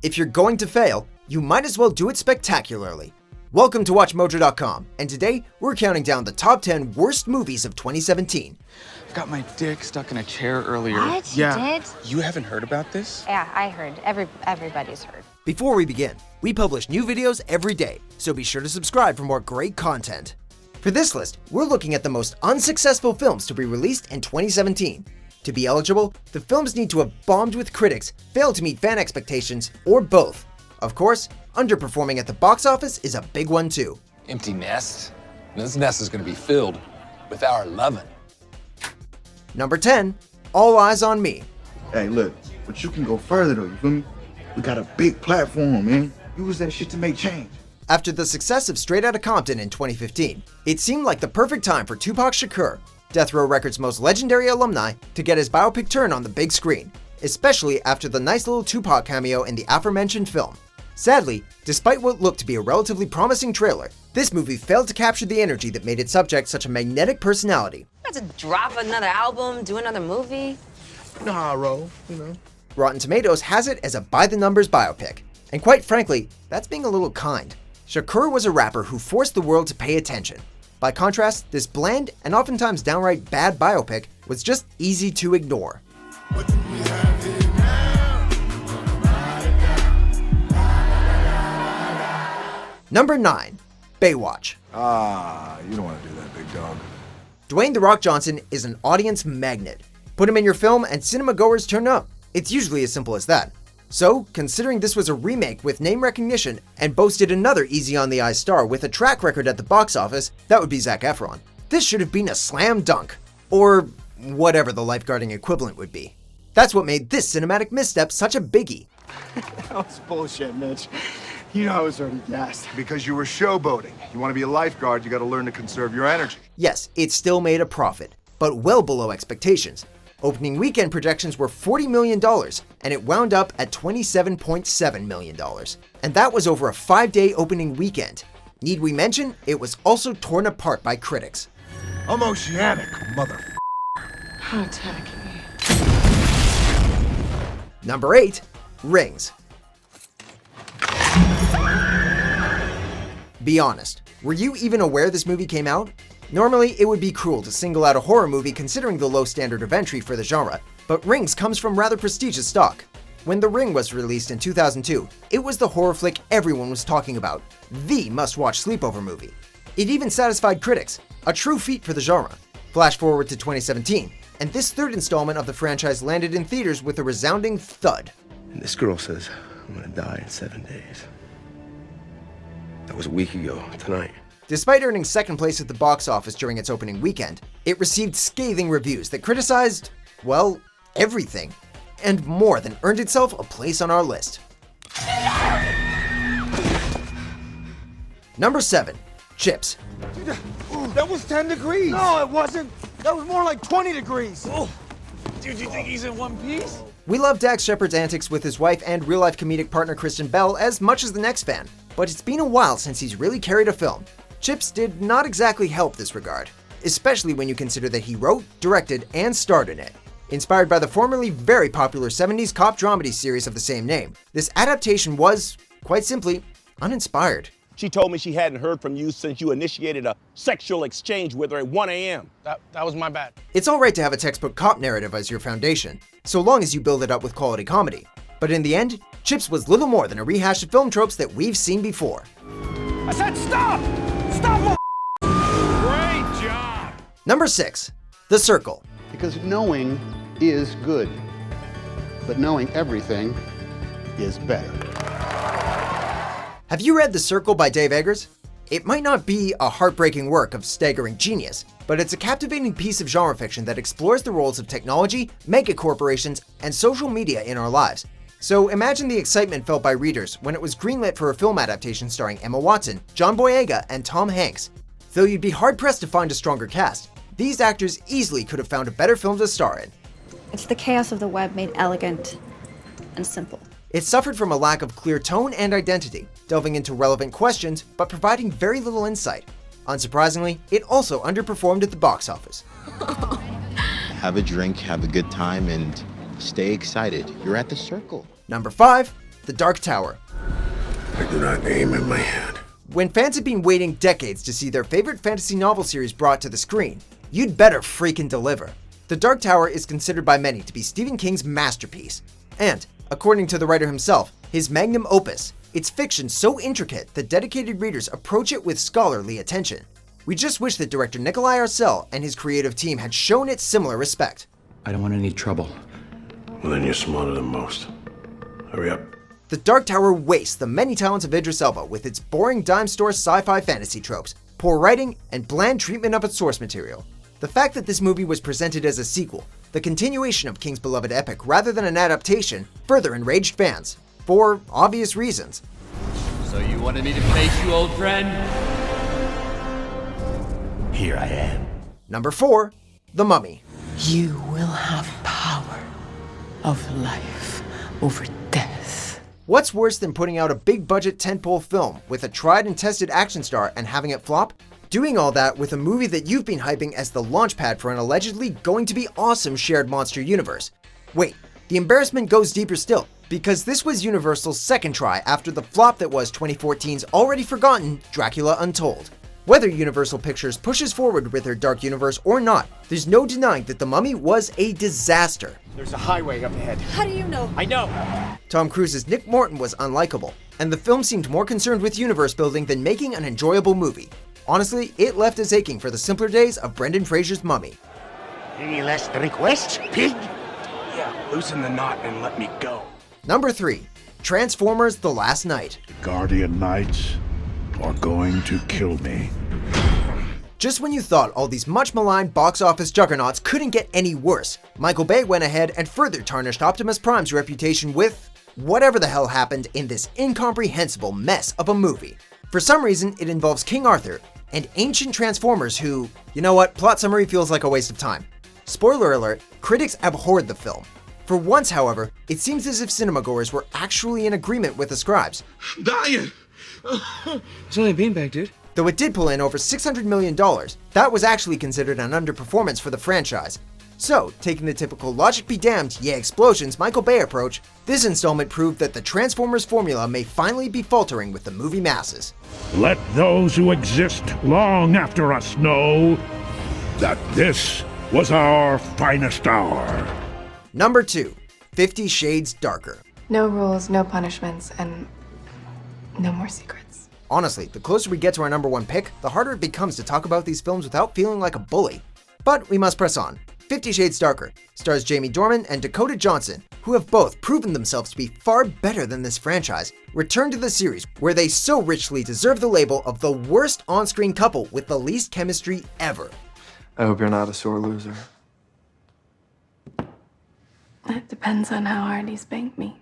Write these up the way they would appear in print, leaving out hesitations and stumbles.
If you're going to fail, you might as well do it spectacularly. Welcome to WatchMojo.com, and today we're counting down the top 10 worst movies of 2017. Got my dick stuck in a chair earlier. What? Yeah. You did? You haven't heard about this? Yeah, I heard. Everybody's heard. Before we begin, we publish new videos every day, so be sure to subscribe for more great content. For this list, we're looking at the most unsuccessful films to be released in 2017. To be eligible, the films need to have bombed with critics, failed to meet fan expectations, or both. Of course, underperforming at the box office is a big one too. Empty nest? This nest is going to be filled with our lovin'. Number 10, All Eyez on Me. Hey, look, but you can go further though, you feel me? We got a big platform, man. Use that shit to make change. After the success of Straight Outta Compton in 2015, it seemed like the perfect time for Tupac Shakur, Death Row Records' most legendary alumni, to get his biopic turn on the big screen, especially after the nice little Tupac cameo in the aforementioned film. Sadly, despite what looked to be a relatively promising trailer, this movie failed to capture the energy that made its subject such a magnetic personality. About to drop another album, do another movie. You know how I roll, you know. Rotten Tomatoes has it as a by-the-numbers biopic, and quite frankly, that's being a little kind. Shakur was a rapper who forced the world to pay attention. By contrast, this bland and oftentimes downright bad biopic was just easy to ignore. Number 9, Baywatch. You don't want to do that, big dog. Dwayne "The Rock" Johnson is an audience magnet. Put him in your film and cinema goers turn up. It's usually as simple as that. So, considering this was a remake with name recognition and boasted another easy on the eye star with a track record at the box office, that would be Zac Efron. This should have been a slam dunk. Or whatever the lifeguarding equivalent would be. That's what made this cinematic misstep such a biggie. That was bullshit, Mitch. You know I was already gassed. Because you were showboating. You want to be a lifeguard, you got to learn to conserve your energy. Yes, it still made a profit, but well below expectations. Opening weekend projections were $40 million, and it wound up at $27.7 million. And that was over a 5-day opening weekend. Need we mention, it was also torn apart by critics. I'm oceanic, mother. How tacky. Number 8, Rings. Be honest, were you even aware this movie came out? Normally, it would be cruel to single out a horror movie considering the low standard of entry for the genre, but Rings comes from rather prestigious stock. When The Ring was released in 2002, it was the horror flick everyone was talking about, the must-watch sleepover movie. It even satisfied critics, a true feat for the genre. Flash forward to 2017, and this third installment of the franchise landed in theaters with a resounding thud. And this girl says, I'm gonna die in 7 days. That was a week ago tonight. Despite earning second place at the box office during its opening weekend, it received scathing reviews that criticized, well, everything, and more than earned itself a place on our list. Number 7, Chips. That was 10 degrees. No, it wasn't. That was more like 20 degrees. Oh. Dude, you think he's in one piece? We love Dax Shepard's antics with his wife and real-life comedic partner Kristen Bell as much as the next fan, but it's been a while since he's really carried a film. Chips did not exactly help this regard, especially when you consider that he wrote, directed, and starred in it. Inspired by the formerly very popular 70s cop dramedy series of the same name, this adaptation was, quite simply, uninspired. She told me she hadn't heard from you since you initiated a sexual exchange with her at 1 a.m. That was my bad. It's alright to have a textbook cop narrative as your foundation, so long as you build it up with quality comedy. But in the end, Chips was little more than a rehash of film tropes that we've seen before. I said stop! Stop! Great job! Number 6, The Circle. Because knowing is good, but knowing everything is better. Have you read The Circle by Dave Eggers? It might not be a heartbreaking work of staggering genius, but it's a captivating piece of genre fiction that explores the roles of technology, megacorporations, and social media in our lives. So imagine the excitement felt by readers when it was greenlit for a film adaptation starring Emma Watson, John Boyega, and Tom Hanks. Though you'd be hard-pressed to find a stronger cast, these actors easily could have found a better film to star in. It's the chaos of the web made elegant and simple. It suffered from a lack of clear tone and identity, delving into relevant questions but providing very little insight. Unsurprisingly, it also underperformed at the box office. Have a drink, have a good time, and stay excited. You're at the Circle. Number 5, The Dark Tower. I do not aim in my head. When fans have been waiting decades to see their favorite fantasy novel series brought to the screen, you'd better freaking deliver. The Dark Tower is considered by many to be Stephen King's masterpiece. And, according to the writer himself, his magnum opus. It's fiction so intricate that dedicated readers approach it with scholarly attention. We just wish that director Nikolai Arcel and his creative team had shown it similar respect. I don't want any trouble. Well, then you're smarter than most. Hurry up. The Dark Tower wastes the many talents of Idris Elba with its boring dime store sci-fi fantasy tropes, poor writing, and bland treatment of its source material. The fact that this movie was presented as a sequel, the continuation of King's beloved epic rather than an adaptation, further enraged fans. For obvious reasons. So you wanted me to face you, old friend? Here I am. Number 4, The Mummy. You will have power of life over death. What's worse than putting out a big-budget tentpole film with a tried and tested action star and having it flop? Doing all that with a movie that you've been hyping as the launchpad for an allegedly going to be awesome shared monster universe. Wait, the embarrassment goes deeper still. Because this was Universal's second try after the flop that was 2014's already forgotten Dracula Untold. Whether Universal Pictures pushes forward with their dark universe or not, there's no denying that The Mummy was a disaster. There's a highway up ahead. How do you know? I know. Tom Cruise's Nick Morton was unlikable, and the film seemed more concerned with universe building than making an enjoyable movie. Honestly, it left us aching for the simpler days of Brendan Fraser's Mummy. Any last requests, pig? Yeah, loosen the knot and let me go. Number 3, Transformers: The Last Knight. Guardian Knights are going to kill me. Just when you thought all these much maligned box office juggernauts couldn't get any worse, Michael Bay went ahead and further tarnished Optimus Prime's reputation with whatever the hell happened in this incomprehensible mess of a movie. For some reason, it involves King Arthur and ancient Transformers who, you know what, plot summary feels like a waste of time. Spoiler alert, critics abhorred the film. For once, however, it seems as if cinemagoers were actually in agreement with the scribes. Dying! It's only a beanbag, dude. Though it did pull in over $600 million, that was actually considered an underperformance for the franchise. So, taking the typical logic be damned, yeah explosions Michael Bay approach, this installment proved that the Transformers formula may finally be faltering with the movie masses. Let those who exist long after us know that this was our finest hour. Number 2, 50 Shades Darker. No rules, no punishments, and no more secrets. Honestly, the closer we get to our number 1 pick, the harder it becomes to talk about these films without feeling like a bully. But we must press on. 50 Shades Darker stars Jamie Dornan and Dakota Johnson, who have both proven themselves to be far better than this franchise, return to the series where they so richly deserve the label of the worst on-screen couple with the least chemistry ever. I hope you're not a sore loser. It depends on how hard he spanked me.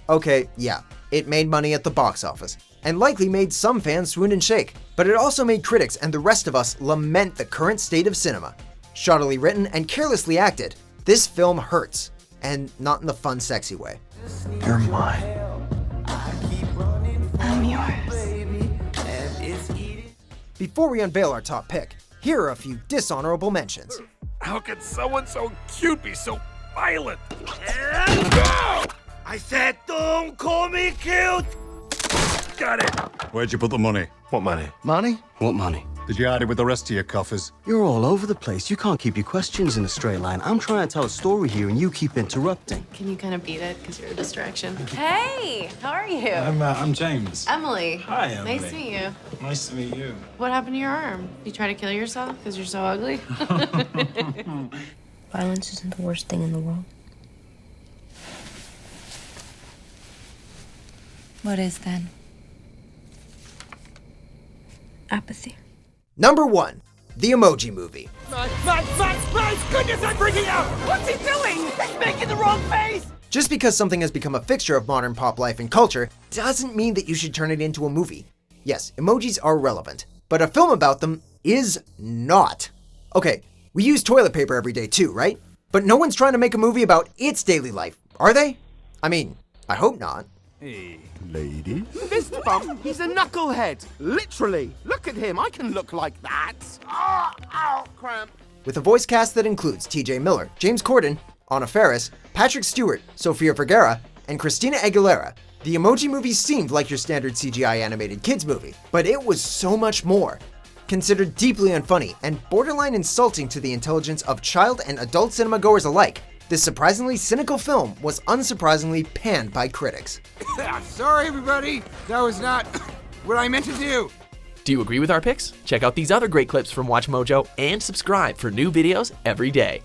Okay, yeah, it made money at the box office, and likely made some fans swoon and shake, but it also made critics and the rest of us lament the current state of cinema. Shoddily written and carelessly acted, this film hurts, and not in the fun, sexy way. You're mine. I'm yours. Before we unveil our top pick, here are a few dishonorable mentions. How can someone so cute be so violent? I said don't call me cute! Got it. Where'd you put the money? What money? Money? What money? Did you hide it with the rest of your coffers? You're all over the place. You can't keep your questions in a straight line. I'm trying to tell a story here, and you keep interrupting. Can you kind of beat it? Because you're a distraction. Hey, how are you? I'm James. Emily. Hi, Emily. Nice to meet you. Nice to meet you. What happened to your arm? You try to kill yourself because you're so ugly? Violence isn't the worst thing in the world. What is then? Apathy. Number 1, The Emoji Movie. Max! Goodness, I'm freaking out! What's he doing? He's making the wrong face! Just because something has become a fixture of modern pop life and culture doesn't mean that you should turn it into a movie. Yes, emojis are relevant, but a film about them is not. Okay, we use toilet paper every day too, right? But no one's trying to make a movie about its daily life, are they? I mean, I hope not. Hey, lady. Fist bump, he's a knucklehead. Literally. Look at him, I can look like that. Ow, cramp. With a voice cast that includes TJ Miller, James Corden, Anna Faris, Patrick Stewart, Sofia Vergara, and Christina Aguilera, the Emoji Movie seemed like your standard CGI animated kids movie, but it was so much more. Considered deeply unfunny and borderline insulting to the intelligence of child and adult cinema goers alike, this surprisingly cynical film was unsurprisingly panned by critics. Sorry, everybody. That was not what I meant to do. Do you agree with our picks? Check out these other great clips from WatchMojo and subscribe for new videos every day.